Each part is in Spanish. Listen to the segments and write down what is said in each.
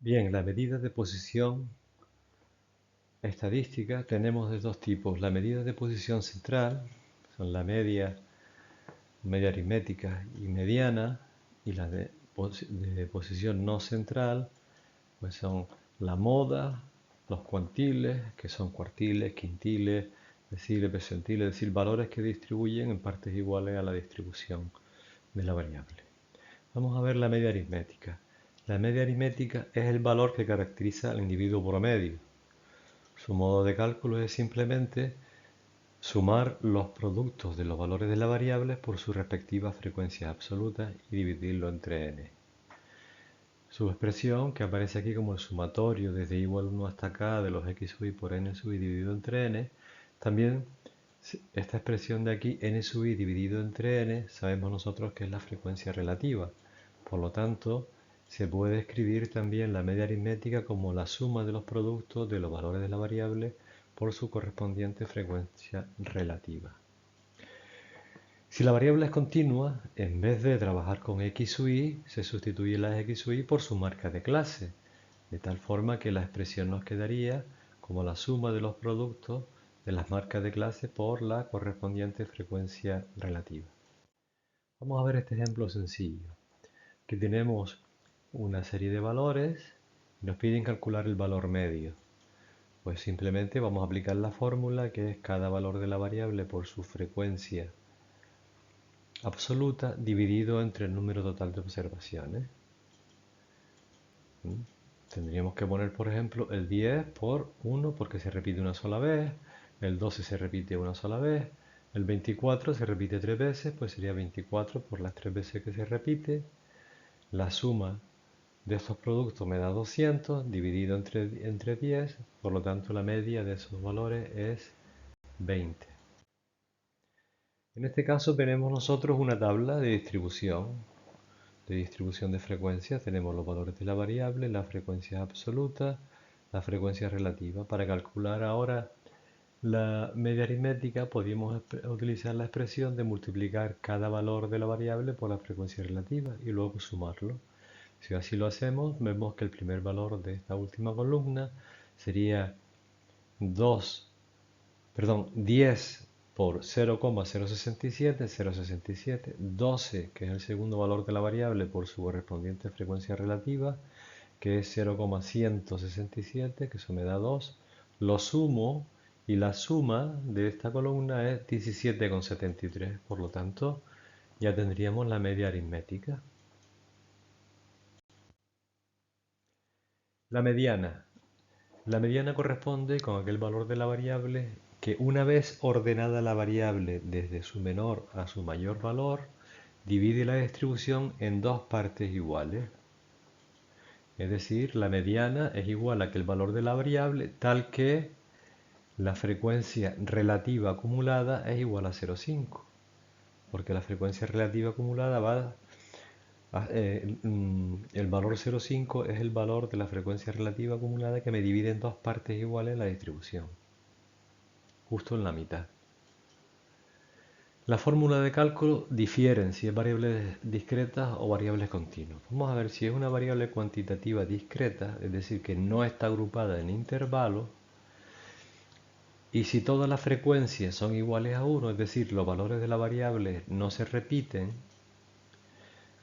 Bien, la medida de posición estadística tenemos de dos tipos. La medida de posición central, son la media aritmética y mediana, y la de posición no central, pues son la moda, los cuantiles, que son cuartiles, quintiles, deciles, percentiles, es decir, valores que distribuyen en partes iguales a la distribución de la variable. Vamos a ver la media aritmética. La media aritmética es el valor que caracteriza al individuo promedio. Su modo de cálculo es simplemente sumar los productos de los valores de la variable por sus respectivas frecuencias absolutas y dividirlo entre n. Su expresión, que aparece aquí como el sumatorio desde igual 1 hasta k de los x sub i por n sub i dividido entre n, también esta expresión de aquí, n sub i dividido entre n, sabemos nosotros que es la frecuencia relativa. Por lo tanto, se puede escribir también la media aritmética como la suma de los productos de los valores de la variable por su correspondiente frecuencia relativa. Si la variable es continua, en vez de trabajar con x sub i, se sustituye las x sub i por su marca de clase, de tal forma que la expresión nos quedaría como la suma de los productos de las marcas de clase por la correspondiente frecuencia relativa. Vamos a ver este ejemplo sencillo, que tenemos una serie de valores y nos piden calcular el valor medio. Pues simplemente vamos a aplicar la fórmula que es cada valor de la variable por su frecuencia absoluta dividido entre el número total de observaciones. Tendríamos que poner, por ejemplo, el 10 por 1 porque se repite una sola vez, el 12 se repite una sola vez, el 24 se repite 3 veces, pues sería 24 por las 3 veces que se repite. La suma de estos productos me da 200 dividido entre 10, por lo tanto la media de esos valores es 20. En este caso tenemos nosotros una tabla de distribución de frecuencias. Tenemos los valores de la variable, la frecuencia absoluta, la frecuencia relativa. Para calcular ahora la media aritmética podríamos utilizar la expresión de multiplicar cada valor de la variable por la frecuencia relativa y luego sumarlo. Si así lo hacemos, vemos que el primer valor de esta última columna sería 10 por 0,067, 12, que es el segundo valor de la variable por su correspondiente frecuencia relativa, que es 0,167, que eso me da 2. Lo sumo y la suma de esta columna es 17,73. Por lo tanto, ya tendríamos la media aritmética. La mediana. La mediana corresponde con aquel valor de la variable que una vez ordenada la variable desde su menor a su mayor valor, divide la distribución en dos partes iguales. Es decir, la mediana es igual a aquel valor de la variable tal que la frecuencia relativa acumulada es igual a 0,5, porque la frecuencia relativa acumulada el valor 0,5 es el valor de la frecuencia relativa acumulada que me divide en dos partes iguales la distribución, justo en la mitad. La fórmula de cálculo difieren si es variables discretas o variables continuas. Vamos a ver si es una variable cuantitativa discreta, es decir, que no está agrupada en intervalos. Y si todas las frecuencias son iguales a 1, es decir, los valores de la variable no se repiten,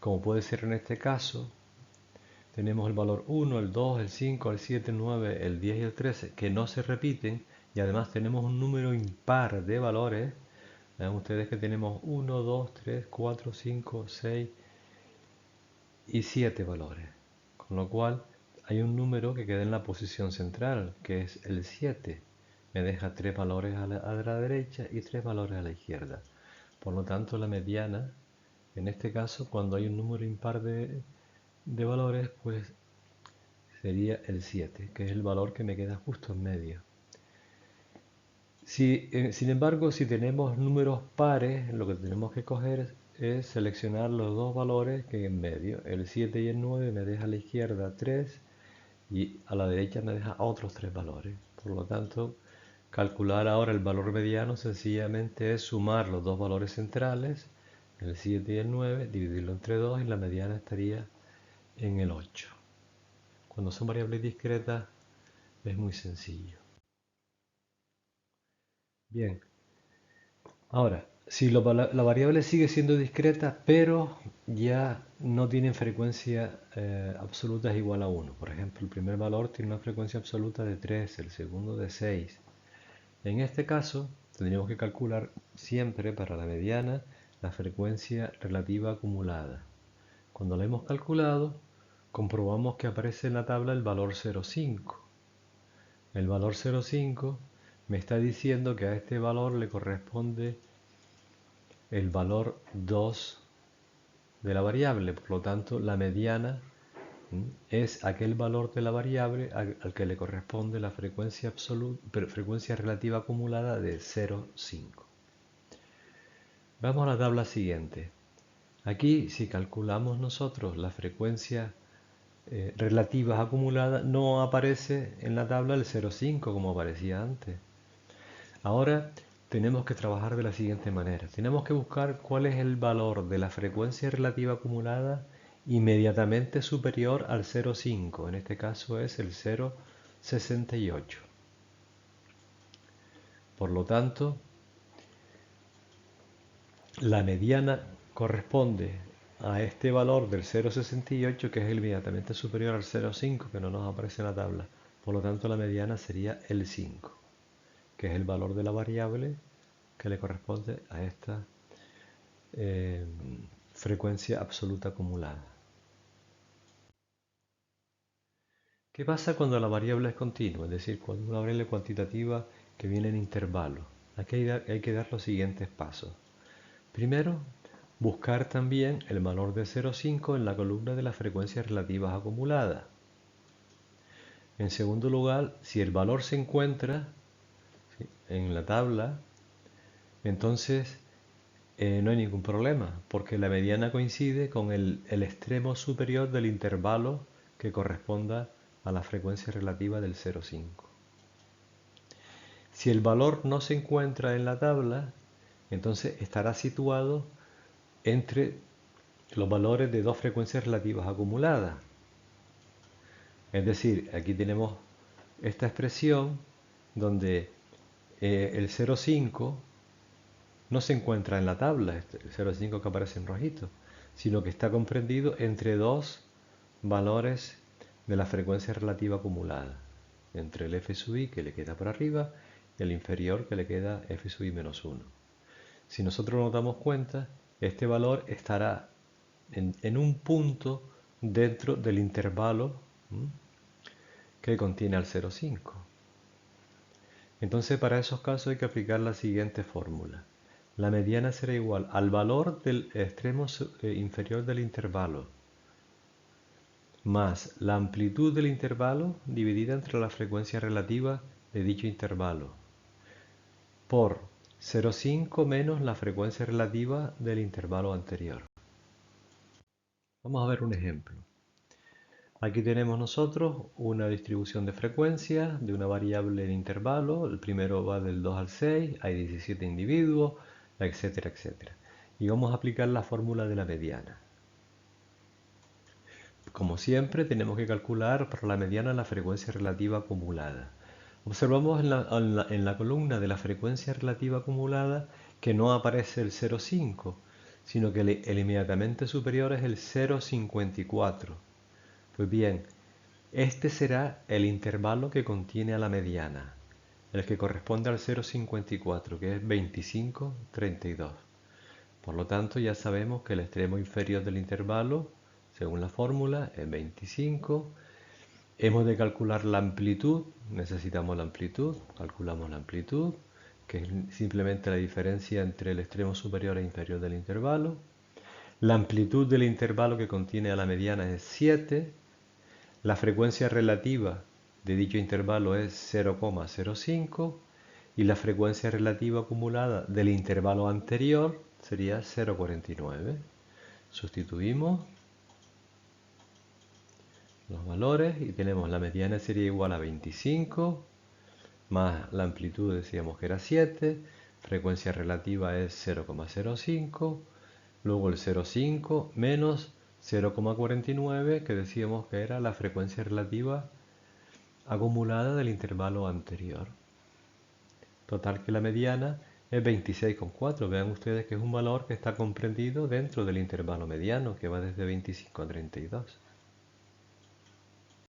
como puede ser en este caso, tenemos el valor 1, el 2, el 5, el 7, el 9, el 10 y el 13 que no se repiten, y además tenemos un número impar de valores. Vean ustedes que tenemos 1, 2, 3, 4, 5, 6 y 7 valores, con lo cual hay un número que queda en la posición central, que es el 7. Me deja 3 valores a la derecha y 3 valores a la izquierda. Por lo tanto, la mediana, en este caso, cuando hay un número impar de valores, pues sería el 7, que es el valor que me queda justo en medio. Sin embargo, si tenemos números pares, lo que tenemos que coger es seleccionar los dos valores que hay en medio. El 7 y el 9 me deja a la izquierda 3 y a la derecha me deja otros 3 valores. Por lo tanto, calcular ahora el valor mediano sencillamente es sumar los dos valores centrales, el 7 y el 9, dividirlo entre 2 y la mediana estaría en el 8. Cuando son variables discretas es muy sencillo. Bien, ahora, si la variable sigue siendo discreta, pero ya no tienen frecuencia absoluta es igual a 1. Por ejemplo, el primer valor tiene una frecuencia absoluta de 3, el segundo de 6. En este caso, tendríamos que calcular siempre para la mediana la frecuencia relativa acumulada. Cuando la hemos calculado, comprobamos que aparece en la tabla el valor 0,5. El valor 0,5 me está diciendo que a este valor le corresponde el valor 2 de la variable. Por lo tanto, la mediana es aquel valor de la variable al que le corresponde la frecuencia relativa acumulada de 0,5. Vamos a la tabla siguiente. Aquí, si calculamos nosotros la frecuencia relativas acumuladas, no aparece en la tabla el 0,5 como aparecía antes. Ahora tenemos que trabajar de la siguiente manera. Tenemos que buscar cuál es el valor de la frecuencia relativa acumulada inmediatamente superior al 0,5. En este caso es el 0,68. Por lo tanto, la mediana corresponde a este valor del 0,68, que es inmediatamente superior al 0,5, que no nos aparece en la tabla. Por lo tanto, la mediana sería el 5, que es el valor de la variable que le corresponde a esta frecuencia absoluta acumulada. ¿Qué pasa cuando la variable es continua? Es decir, cuando una variable cuantitativa que viene en intervalos. Aquí hay que dar los siguientes pasos. Primero, buscar también el valor de 0,5 en la columna de las frecuencias relativas acumuladas. En segundo lugar, si el valor se encuentra en la tabla, entonces no hay ningún problema, porque la mediana coincide con el extremo superior del intervalo que corresponda a la frecuencia relativa del 0,5. Si el valor no se encuentra en la tabla, entonces estará situado entre los valores de dos frecuencias relativas acumuladas. Es decir, aquí tenemos esta expresión donde el 0,5 no se encuentra en la tabla, el 0,5 que aparece en rojito, sino que está comprendido entre dos valores de la frecuencia relativa acumulada, entre el f sub i que le queda por arriba y el inferior que le queda f sub i menos 1. Si nosotros nos damos cuenta, este valor estará en un punto dentro del intervalo que contiene al 0,5. Entonces, para esos casos hay que aplicar la siguiente fórmula. La mediana será igual al valor del extremo inferior del intervalo más la amplitud del intervalo dividida entre la frecuencia relativa de dicho intervalo por 0,5 menos la frecuencia relativa del intervalo anterior. Vamos a ver un ejemplo. Aquí tenemos nosotros una distribución de frecuencia de una variable en intervalo. El primero va del 2 al 6, hay 17 individuos, etcétera, etcétera. Y vamos a aplicar la fórmula de la mediana. Como siempre, tenemos que calcular para la mediana la frecuencia relativa acumulada. Observamos en la columna de la frecuencia relativa acumulada que no aparece el 0,5, sino que el inmediatamente superior es el 0,54. Pues bien, este será el intervalo que contiene a la mediana, el que corresponde al 0,54, que es 25,32. Por lo tanto, ya sabemos que el extremo inferior del intervalo, según la fórmula, es 25. Hemos de calcular la amplitud, necesitamos la amplitud, calculamos la amplitud, que es simplemente la diferencia entre el extremo superior e inferior del intervalo. La amplitud del intervalo que contiene a la mediana es 7. La frecuencia relativa de dicho intervalo es 0,05 y la frecuencia relativa acumulada del intervalo anterior sería 0,49. Sustituimos los valores y tenemos la mediana sería igual a 25 más la amplitud decíamos que era 7, frecuencia relativa es 0,05, luego el 0,5 menos 0,49, que decíamos que era la frecuencia relativa acumulada del intervalo anterior. Total que la mediana es 26,4. Vean ustedes que es un valor que está comprendido dentro del intervalo mediano, que va desde 25 a 32.